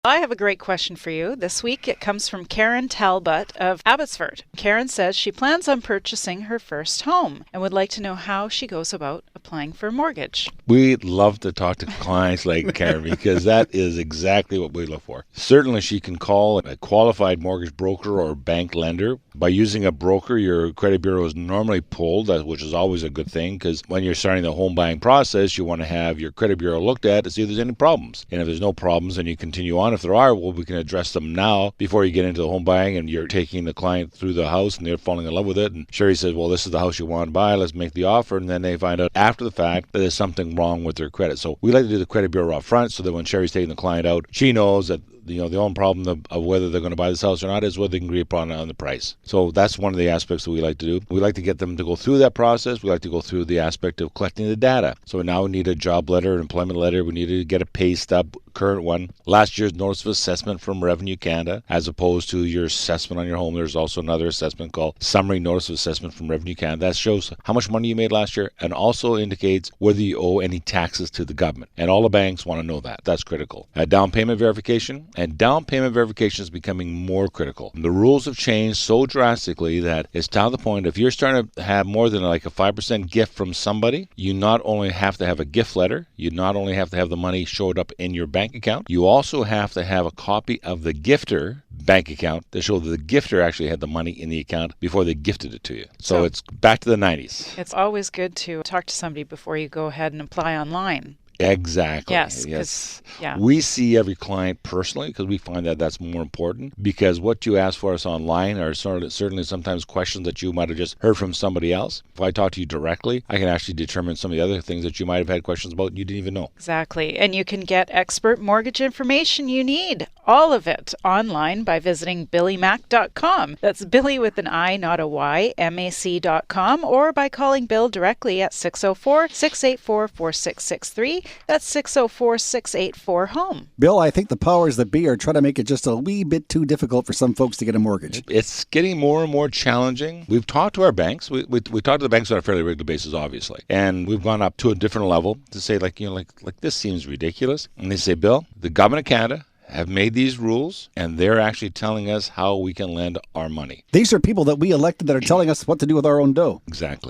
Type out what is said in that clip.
I have a great question for you. This week it comes from Karen Talbot of Abbotsford. Karen says she plans on purchasing her first home and would like to know how she goes about applying for a mortgage. We love to talk to clients like Karen because that is exactly what we look for. Certainly she can call a qualified mortgage broker or bank lender. By using a broker, your credit bureau is normally pulled, which is always a good thing because when you're starting the home buying process, you want to have your credit bureau looked at to see if there's any problems. And if there's no problems, then you continue on. If there are, well, we can address them now before you get into the home buying and you're taking the client through the house and they're falling in love with it. And Sherry says, well, this is the house you want to buy. Let's make the offer. And then they find out after the fact that there's something wrong with their credit. So we like to do the credit bureau up front so that when Sherry's taking the client out, she knows that the only problem of whether they're going to buy this house or not is whether they can agree upon on the price. So that's one of the aspects that we like to do. We like to get them to go through that process. We like to go through the aspect of collecting the data. So now we need a job letter, an employment letter. We need to get a pay stub, current one. Last year's notice of assessment from Revenue Canada, as opposed to your assessment on your home. There's also another assessment called Summary Notice of Assessment from Revenue Canada. That shows how much money you made last year and also indicates whether you owe any taxes to the government. And all the banks want to know that. That's critical. Down payment verification. And down payment verification is becoming more critical. The rules have changed so drastically that it's down to the point if you're starting to have more than like a 5% gift from somebody, you not only have to have a gift letter, you not only have to have the money showed up in your bank account, you also have to have a copy of the gifter bank account to show that the gifter actually had the money in the account before they gifted it to you. So it's back to the 90s. It's always good to talk to somebody before you go ahead and apply online. Exactly. Yes. Yeah. We see every client personally because we find that that's more important because what you ask for us online are certainly sometimes questions that you might have just heard from somebody else. If I talk to you directly, I can actually determine some of the other things that you might have had questions about and you didn't even know. Exactly. And you can get expert mortgage information you need, all of it, online by visiting billymac.com. That's Billy with an I, not a Y, mac.com, or by calling Bill directly at 604-684-4663. That's 604-684-HOME. Bill, I think the powers that be are trying to make it just a wee bit too difficult for some folks to get a mortgage. It's getting more and more challenging. We've talked to our banks. We talk to the banks on a fairly regular basis, obviously. And we've gone up to a different level to say, like this seems ridiculous. And they say, Bill, the government of Canada have made these rules, and they're actually telling us how we can lend our money. These are people that we elected that are telling us what to do with our own dough. Exactly.